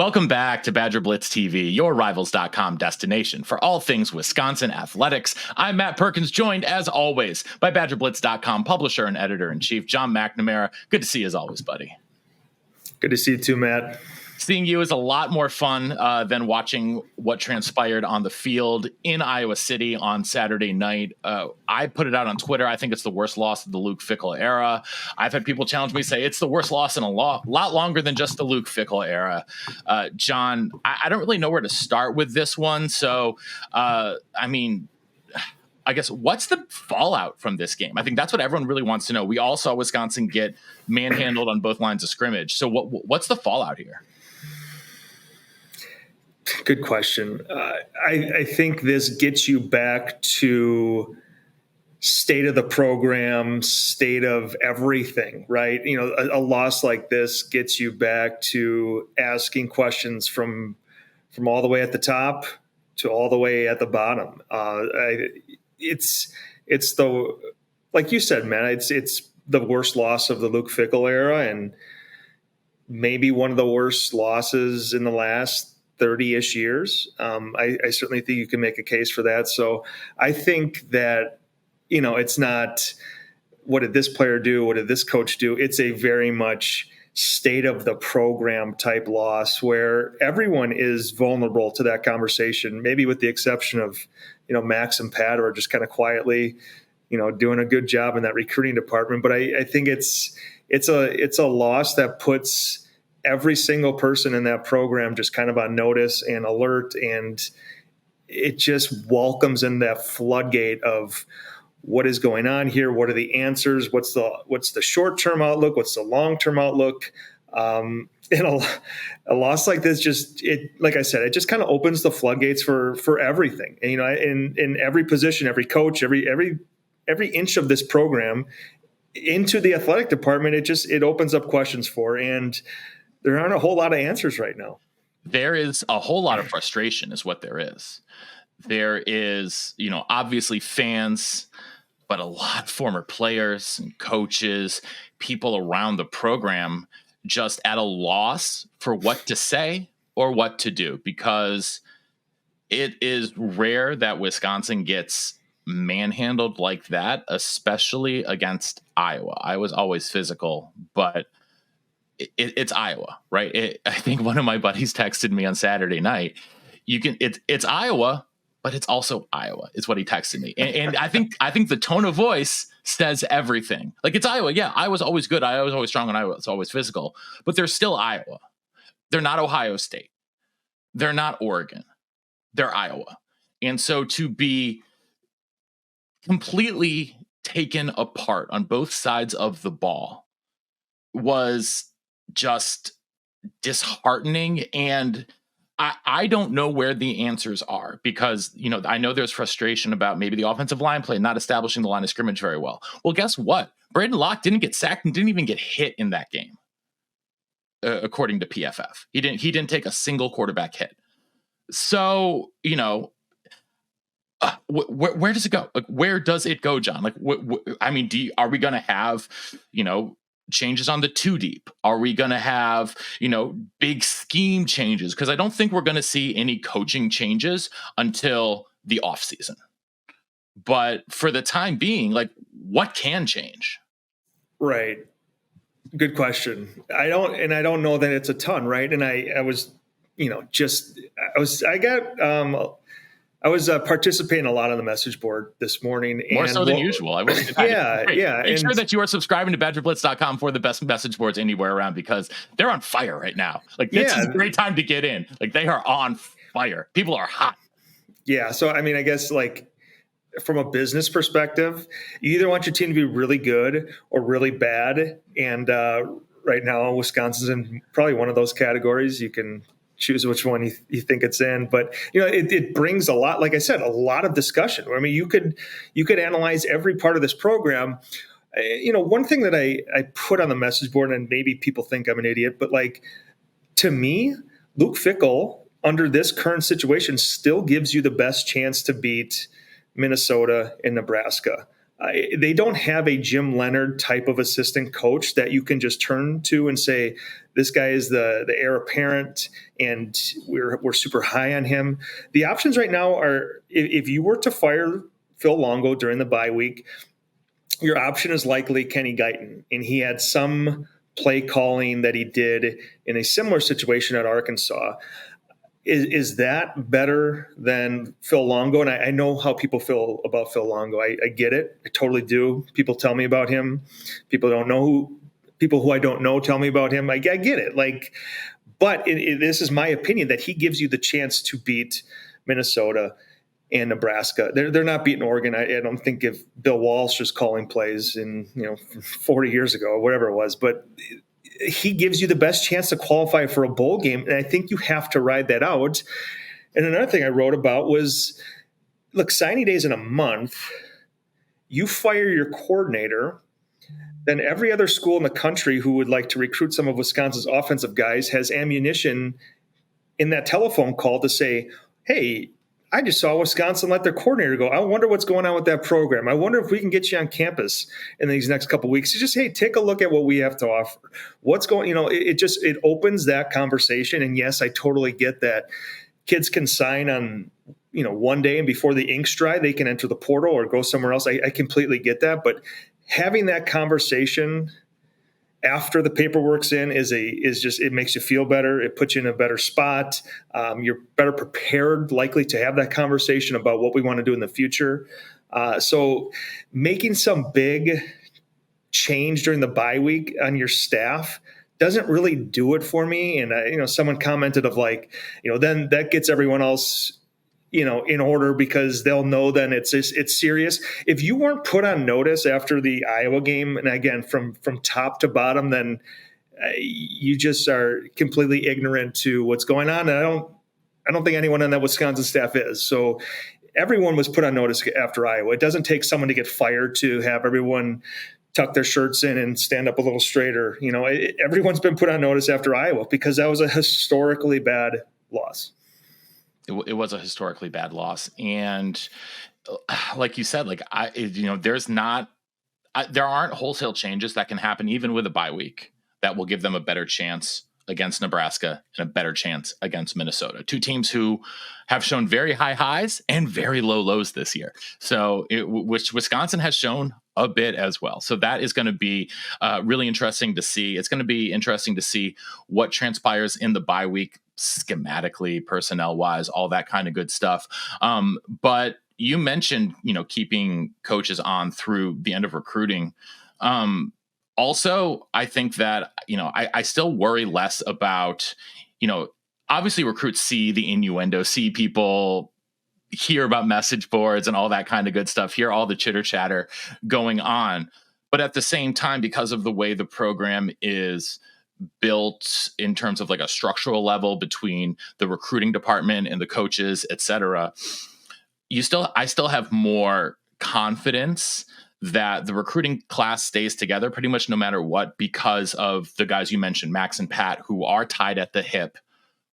Welcome back to BadgerBlitz TV, your Rivals.com destination for all things Wisconsin athletics. I'm Matt Perkins, joined as always by BadgerBlitz.com publisher and editor-in-chief John McNamara. Good to see you as always, buddy. Good to see you too, Matt. Seeing you is a lot more fun than watching what transpired on the field in Iowa City on Saturday night. I put it out on Twitter. I think it's the worst loss of the Luke Fickell era. I've had people challenge me, say it's the worst loss in a lot longer than just the Luke Fickell era. John, I don't really know where to start with this one. So, I guess what's the fallout from this game? I think that's what everyone really wants to know. We all saw Wisconsin get manhandled on both lines of scrimmage. So what's the fallout here? Good question. I think this gets you back to state of the program, state of everything, right? You know, a loss like this gets you back to asking questions from all the way at the top to all the way at the bottom. It's the, like you said, man, it's the worst loss of the Luke Fickell era and maybe one of the worst losses in the last 30-ish years. I certainly think you can make a case for that. So I think that, you know, it's not what did this player do? What did this coach do? It's a very much state of the program type loss where everyone is vulnerable to that conversation, maybe with the exception of, you know, Max and Pat are just kind of quietly, you know, doing a good job in that recruiting department. But I think it's a loss that puts every single person in that program just kind of on notice and alert, and it just welcomes in that floodgate of what is going on here. What are the answers? What's the short-term outlook? What's the long-term outlook? And a loss like this, like I said, it just kind of opens the floodgates for everything. And, you know, in every position, every coach, every inch of this program into the athletic department, it opens up questions for, and there aren't a whole lot of answers right now. There is a whole lot of frustration is what there is. There is, you know, obviously fans, but a lot of former players and coaches, people around the program just at a loss for what to say or what to do, because it is rare that Wisconsin gets manhandled like that, especially against Iowa. Iowa's always physical, but it's Iowa, right? I think one of my buddies texted me on Saturday night. It's Iowa, but it's also Iowa. Is what he texted me, and I think the tone of voice says everything. Like, it's Iowa, yeah. Iowa's always good. Iowa's always strong, and Iowa's always physical. But they're still Iowa. They're not Ohio State. They're not Oregon. They're Iowa, and so to be completely taken apart on both sides of the ball was just disheartening. And I don't know where the answers are, because, you know, I know there's frustration about maybe the offensive line play not establishing the line of scrimmage very well. Well, guess what? Braden Locke didn't get sacked and didn't even get hit in that game, according to PFF. He didn't take a single quarterback hit. So, you know, where does it go? Like, where does it go, John? Like, are we going to have, you know, changes on the two deep? Are we going to have, you know, big scheme changes? Because I don't think we're going to see any coaching changes until the offseason. But for the time being, like, what can change? Right. Good question. I don't know that it's a ton, right? And I was participating a lot on the message board this morning. More so than usual. I wish. Yeah. Make sure that you are subscribing to BadgerBlitz.com for the best message boards anywhere around, because they're on fire right now. Like, this is a great time to get in. Like, they are on fire. People are hot. Yeah. So, I mean, I guess, like, from a business perspective, you either want your team to be really good or really bad. And right now, Wisconsin's in probably one of those categories. You can choose which one you think it's in, but, you know, it brings a lot, like I said, a lot of discussion. I mean, you could analyze every part of this program. You know, one thing that I put on the message board, and maybe people think I'm an idiot, but, like, to me, Luke Fickell under this current situation still gives you the best chance to beat Minnesota and Nebraska. They don't have a Jim Leonard type of assistant coach that you can just turn to and say, this guy is the heir apparent and we're super high on him. The options right now are, if you were to fire Phil Longo during the bye week, your option is likely Kenny Guyton. And he had some play calling that he did in a similar situation at Arkansas. Is that better than Phil Longo? And I know how people feel about Phil Longo. I get it. I totally do. People tell me about him. People who I don't know tell me about him. I get it. But this is my opinion, that he gives you the chance to beat Minnesota and Nebraska. They're not beating Oregon. I don't think if Bill Walsh was calling plays 40 years ago or whatever it was, but he gives you the best chance to qualify for a bowl game. And I think you have to ride that out. And another thing I wrote about was, look, signing day is in a month. You fire your coordinator, then every other school in the country who would like to recruit some of Wisconsin's offensive guys has ammunition in that telephone call to say, hey, I just saw Wisconsin let their coordinator go. I wonder what's going on with that program. I wonder if we can get you on campus in these next couple of weeks. It's just, hey, take a look at what we have to offer. What's going, it opens that conversation. And yes, I totally get that. Kids can sign on, one day, and before the ink's dry, they can enter the portal or go somewhere else. I completely get that. But having that conversation after the paperwork's in it makes you feel better. It puts you in a better spot. You're better prepared, likely, to have that conversation about what we want to do in the future. So making some big change during the bye week on your staff doesn't really do it for me. And someone commented of then that gets everyone else in order, because they'll know then it's serious. If you weren't put on notice after the Iowa game, and again, from top to bottom, then you just are completely ignorant to what's going on. And I don't think anyone on that Wisconsin staff is. So everyone was put on notice after Iowa. It doesn't take someone to get fired to have everyone tuck their shirts in and stand up a little straighter. Everyone's been put on notice after Iowa, because that was a historically bad loss. It was a historically bad loss. And like you said, there aren't wholesale changes that can happen even with a bye week that will give them a better chance against Nebraska and a better chance against Minnesota. Two teams who have shown very high highs and very low lows this year. So which Wisconsin has shown a bit as well. So that is going to be really interesting to see. It's going to be interesting to see what transpires in the bye week, schematically, personnel wise, all that kind of good stuff. But you mentioned, keeping coaches on through the end of recruiting. Also, I think that, I still worry less about, obviously recruits see the innuendo, see people hear about message boards and all that kind of good stuff, hear all the chitter chatter going on. But at the same time, because of the way the program is built in terms of a structural level between the recruiting department and the coaches, et cetera, I still have more confidence that the recruiting class stays together pretty much no matter what, because of the guys you mentioned, Max and Pat, who are tied at the hip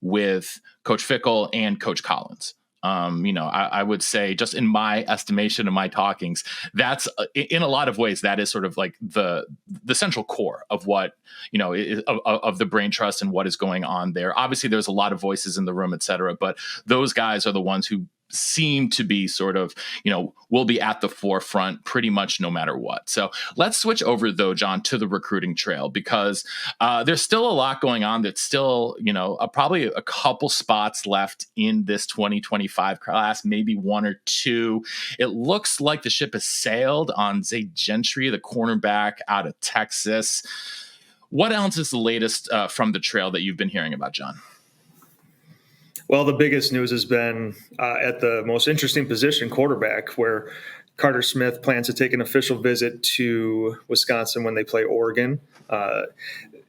with Coach Fickell and Coach Collins. I would say, just in my estimation and my talkings, that's in a lot of ways, that is sort of the central core of what, of the brain trust and what is going on there. Obviously there's a lot of voices in the room, et cetera, but those guys are the ones who seem to be sort of, will be at the forefront pretty much no matter what. So let's switch over though, John, to the recruiting trail, because there's still a lot going on. That's still, probably a couple spots left in this 2025 class, maybe one or two. It looks like the ship has sailed on Zay Gentry, the cornerback out of Texas. What else is the latest from the trail that you've been hearing about, John? Well, the biggest news has been at the most interesting position, quarterback, where Carter Smith plans to take an official visit to Wisconsin when they play Oregon.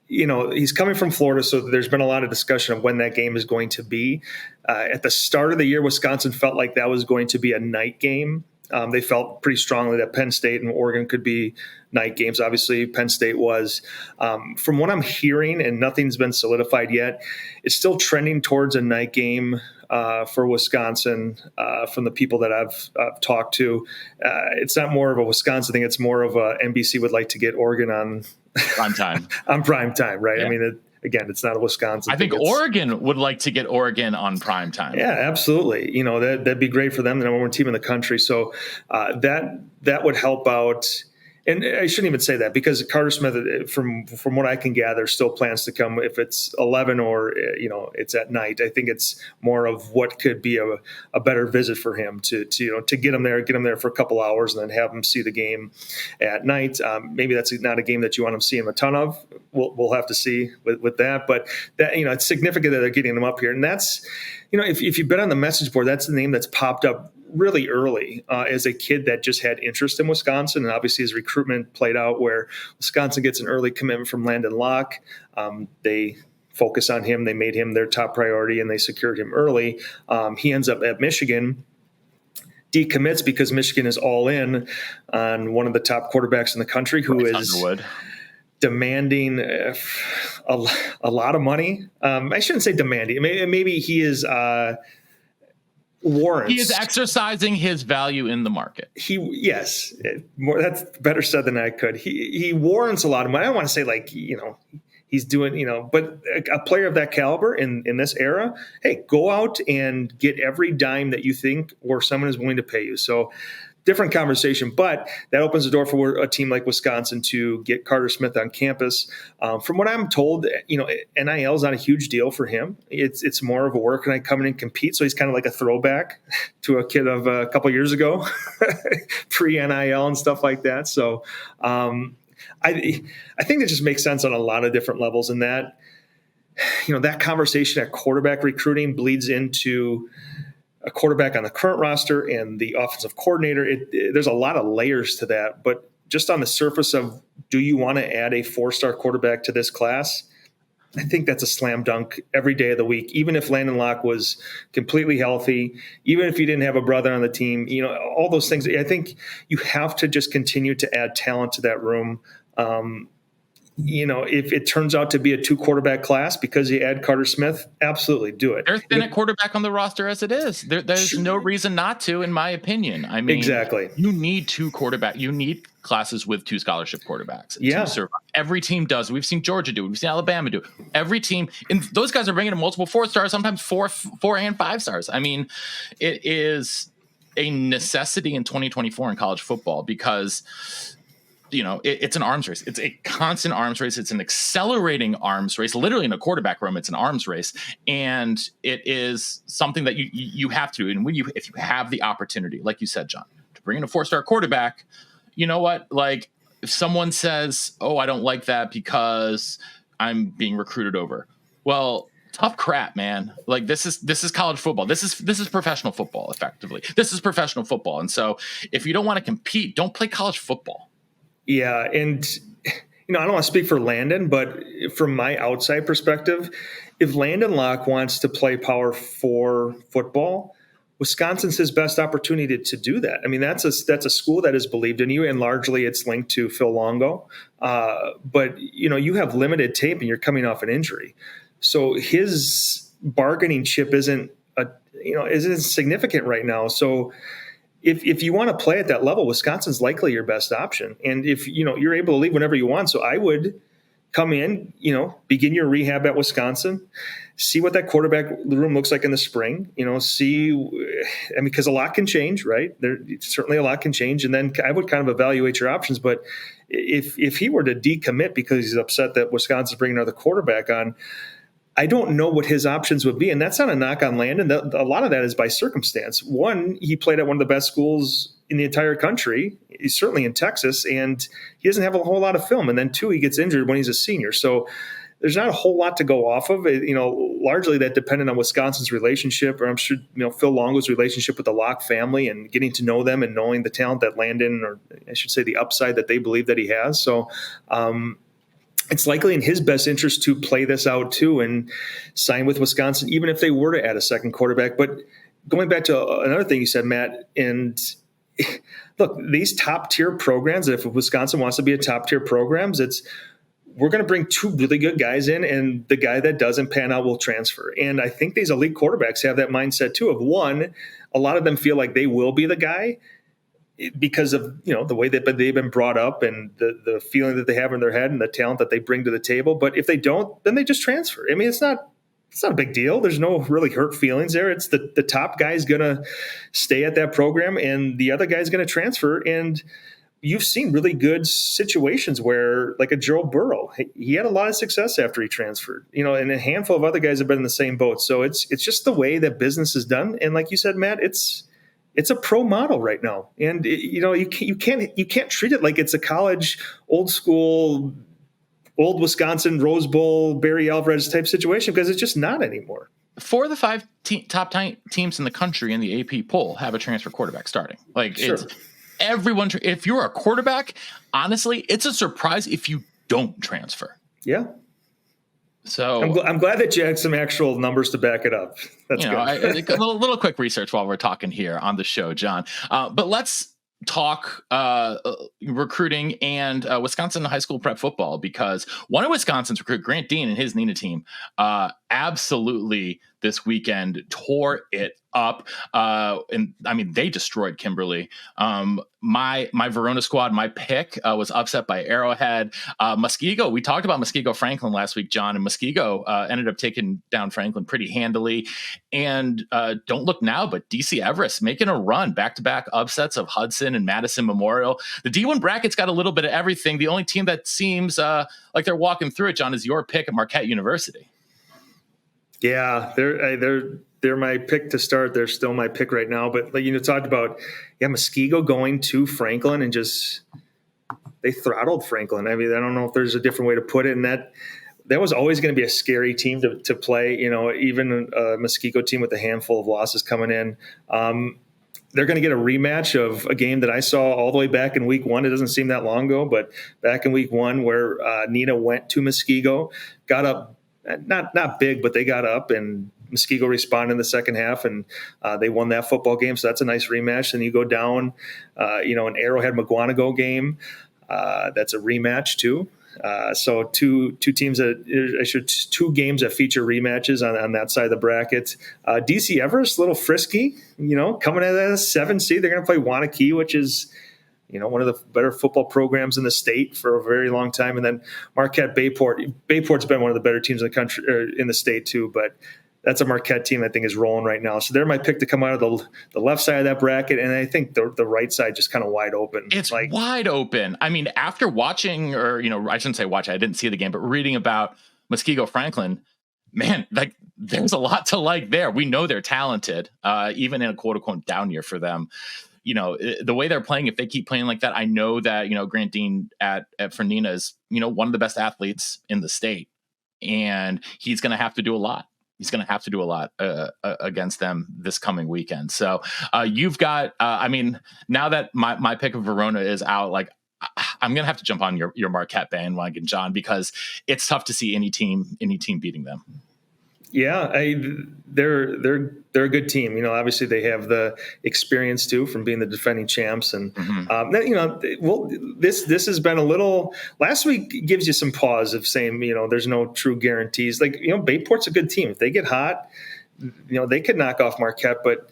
He's coming from Florida, so there's been a lot of discussion of when that game is going to be. At the start of the year, Wisconsin felt like that was going to be a night game. They felt pretty strongly that Penn State and Oregon could be night games. Obviously, Penn State was. From what I'm hearing, and nothing's been solidified yet, it's still trending towards a night game. for Wisconsin from the people that I've talked to. It's not more of a Wisconsin thing. It's more of a NBC would like to get Oregon on prime time. On prime time, right? Yeah. I mean, again, it's not a Wisconsin I think thing. Oregon would like to get Oregon on prime time. Yeah, absolutely. You know, that'd be great for them, the number one team in the country. So that would help out. And I shouldn't even say that, because Carter Smith, from what I can gather, still plans to come if it's 11 or, it's at night. I think it's more of what could be a better visit for him to get him there for a couple hours and then have him see the game at night. Maybe that's not a game that you want him seeing a ton of. We'll have to see with that. But that, it's significant that they're getting him up here. And that's, if you've been on the message board, that's the name that's popped up really early as a kid that just had interest in Wisconsin. And obviously his recruitment played out where Wisconsin gets an early commitment from Landon Locke. They focus on him. They made him their top priority and they secured him early. He ends up at Michigan. Decommits because Michigan is all in on one of the top quarterbacks in the country who is Underwood. Demanding a lot of money. I shouldn't say demanding. Maybe he is warrants. He is exercising his value in the market. Yes, that's better said than I could. He warrants a lot of money. I don't want to say he's doing, but a player of that caliber in this era, hey, go out and get every dime that you think or someone is willing to pay you. So different conversation, but that opens the door for a team like Wisconsin to get Carter Smith on campus. From what I'm told, NIL is not a huge deal for him. It's more of a work and I come in and compete. So he's kind of like a throwback to a kid of a couple years ago, pre-NIL and stuff like that. So I think that just makes sense on a lot of different levels, and that, that conversation at quarterback recruiting bleeds into a quarterback on the current roster and the offensive coordinator. There's a lot of layers to that, but just on the surface of, do you want to add a 4-star quarterback to this class? I think that's a slam dunk every day of the week. Even if Landon Locke was completely healthy, even if you didn't have a brother on the team, all those things. I think you have to just continue to add talent to that room. If it turns out to be a 2-quarterback class because you add Carter Smith, absolutely do it. There's been a quarterback on the roster as it is. There's no reason not to, in my opinion. I mean, exactly. You need 2 quarterbacks. You need classes with 2 scholarship quarterbacks. Yeah. To survive. Every team does. We've seen Georgia do it. We've seen Alabama do it. Every team, and those guys are bringing in multiple 4-stars, sometimes 4 and 5 stars. I mean, it is a necessity in 2024 in college football because it's an arms race. It's a constant arms race. It's an accelerating arms race. Literally in a quarterback room, it's an arms race. And it is something that you have to do. And if you have the opportunity, like you said, John, to bring in a 4-star quarterback, you know what? Like, if someone says, oh, I don't like that because I'm being recruited over. Well, tough crap, man. Like, this is college football. This is professional football, effectively. This is professional football. And so if you don't want to compete, don't play college football. Yeah, and I don't want to speak for Landon, but from my outside perspective, if Landon Locke wants to play Power 4 football, Wisconsin's his best opportunity to do that. I mean, that's a school that is believed in you, and largely it's linked to Phil Longo. But you have limited tape, and you're coming off an injury, so his bargaining chip isn't significant right now. So if you want to play at that level, Wisconsin's likely your best option. And if you're able to leave whenever you want, so I would come in, begin your rehab at Wisconsin, see what that quarterback room looks like in the spring, because a lot can change, right? Certainly a lot can change. And then I would kind of evaluate your options. But if he were to decommit because he's upset that Wisconsin's bringing another quarterback on, I don't know what his options would be. And that's not a knock on Landon. A lot of that is by circumstance. One, he played at one of the best schools in the entire country. He's certainly in Texas, and he doesn't have a whole lot of film. And then 2, he gets injured when he's a senior. So there's not a whole lot to go off of. Largely that depended on Wisconsin's relationship, or I'm sure, Phil Longo's relationship with the Locke family and getting to know them and knowing the talent that Landon, or I should say the upside that they believe that he has. So, it's likely in his best interest to play this out too and sign with Wisconsin, even if they were to add a second quarterback. But going back to another thing you said, Matt, and look, these top tier programs, if Wisconsin wants to be a top tier programs, we're going to bring two really good guys in, and the guy that doesn't pan out will transfer. And I think these elite quarterbacks have that mindset too of one, a lot of them feel like they will be the guy because of, the way that they've been brought up and the feeling that they have in their head and the talent that they bring to the table. But if they don't, then they just transfer. I mean, it's not a big deal. There's no really hurt feelings there. It's the top guy's going to stay at that program and the other guy's going to transfer. And you've seen really good situations where, like a Joe Burrow, he had a lot of success after he transferred, and a handful of other guys have been in the same boat. So it's just the way that business is done. And like you said, Matt, it's a pro model right now. And you can't treat it like it's a college, old school, old Wisconsin Rose Bowl, Barry Alvarez type situation, because it's just not anymore. 4 of the 5 top teams in the country in the AP poll have a transfer quarterback starting. Like, sure. It's everyone. If you're a quarterback, honestly, it's a surprise if you don't transfer. Yeah. So I'm glad that you had some actual numbers to back it up. That's good. A little quick research while we're talking here on the show, John. But let's talk recruiting and Wisconsin high school prep football, because one of Wisconsin's recruit, Grant Dean, and his Nina team absolutely this weekend tore it up. And I mean, they destroyed Kimberly. My Verona squad, my pick was upset by Arrowhead. Muskego, we talked about Muskego Franklin last week, John, and Muskego ended up taking down Franklin pretty handily. And don't look now, but DC Everest making a run, back-to-back upsets of Hudson and Madison Memorial. The D1 bracket's got a little bit of everything. The only team that seems like they're walking through it, John, is your pick at Marquette University. Yeah, they're my pick to start. They're still my pick right now. But talked about Muskego going to Franklin and just they throttled Franklin. I mean, I don't know if there's a different way to put it. And that was always going to be a scary team to play. Even a Muskego team with a handful of losses coming in. They're going to get a rematch of a game that I saw all the way back in week 1. It doesn't seem that long ago, but back in week 1 where Nina went to Muskego, got up. Not big, but they got up, and Muskego responded in the second half, and they won that football game. So that's a nice rematch. And you go down, an Arrowhead McGuanago game. That's a rematch too. So two teams two games that feature rematches on that side of the bracket. DC Everest, a little frisky, coming in at a 7 seed. They're going to play Wanakee, which is one of the better football programs in the state for a very long time. And then Marquette Bayport. Bayport's been one of the better teams in the country, or in the state too, but that's a Marquette team I think is rolling right now. So they're my pick to come out of the left side of that bracket. And I think the right side just kind of wide open. It's wide open. I mean, after watching, or, I shouldn't say watch, I didn't see the game, but reading about Muskego Franklin, man, like there's a lot to like there. We know they're talented, even in a quote unquote down year for them. The way they're playing, if they keep playing like that, I know that, Grant Dean at Nina is, one of the best athletes in the state, and he's going to have to do a lot. He's going to have to do a lot against them this coming weekend. So you've got, now that my pick of Verona is out, like I'm going to have to jump on your Marquette bandwagon, John, because it's tough to see any team beating them. Yeah, they're a good team. Obviously they have the experience too from being the defending champs, and this has been a little. Last week gives you some pause of saying there's no true guarantees. Like Bayport's a good team. If they get hot, they could knock off Marquette, but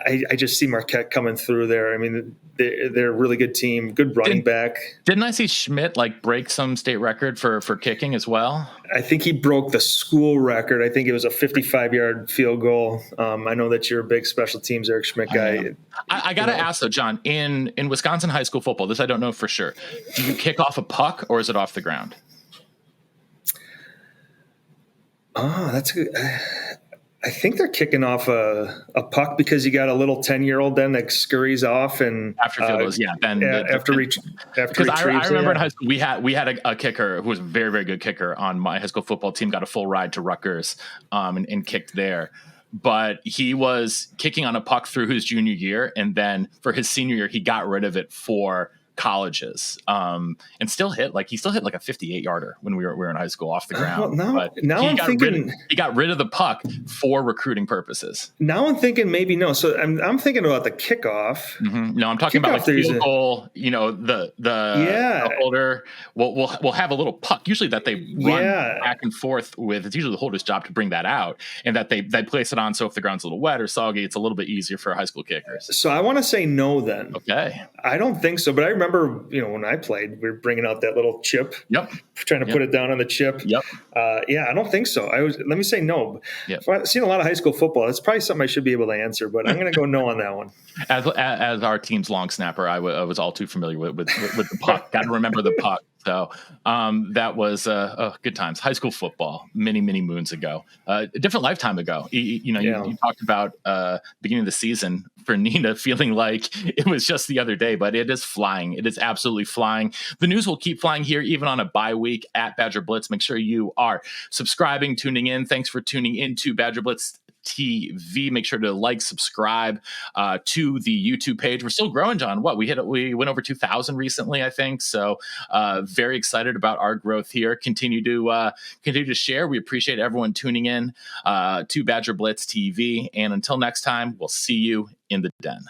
I just see Marquette coming through there. I mean, they're a really good team, good running back. Didn't I see Schmidt break some state record for kicking as well? I think he broke the school record. I think it was a 55-yard field goal. I know that you're a big special teams Eric Schmidt guy. I got to ask though, John, in Wisconsin high school football, this I don't know for sure. Do you kick off a puck or is it off the ground? Oh, that's good. I think they're kicking off a puck because you got a little 10-year-old then that scurries off and after field goals, because I remember in high school we had a kicker who was a very, very good kicker on my high school football team, got a full ride to Rutgers and kicked there. But he was kicking on a puck through his junior year, and then for his senior year he got rid of it for colleges, and still hit like a 58-yarder when we were in high school off the ground. Now he I'm thinking he got rid of the puck for recruiting purposes. Now I'm thinking maybe no. So I'm thinking about the kickoff. Mm-hmm. No, I'm talking about like field goal. You know, the holder will have a little puck usually that they run back and forth with. It's usually the holder's job to bring that out, and that they place it on. So if the ground's a little wet or soggy, it's a little bit easier for high school kickers. So I want to say no then. Okay. I don't think so, but I remember, when I played, we were bringing out that little chip. Yep. Trying to put it down on the chip. Yep. I don't think so. Let me say no. Yep. I've seen a lot of high school football. It's probably something I should be able to answer, but I'm going to go no on that one. As our team's long snapper, I was all too familiar with the puck. Got to remember the puck. So that was good times. High school football, many moons ago, a different lifetime ago. You talked about beginning of the season for Nina feeling like it was just the other day, but it is flying. It is absolutely flying. The news will keep flying here, even on a bye week at Badger Blitz. Make sure you are subscribing, tuning in. Thanks for tuning into Badger Blitz TV. Make sure to subscribe to the YouTube page. We're still growing, John. We went over 2,000 recently, I think. So very excited about our growth here. Continue to share. We appreciate everyone tuning in to Badger Blitz TV. And until next time, we'll see you in the den.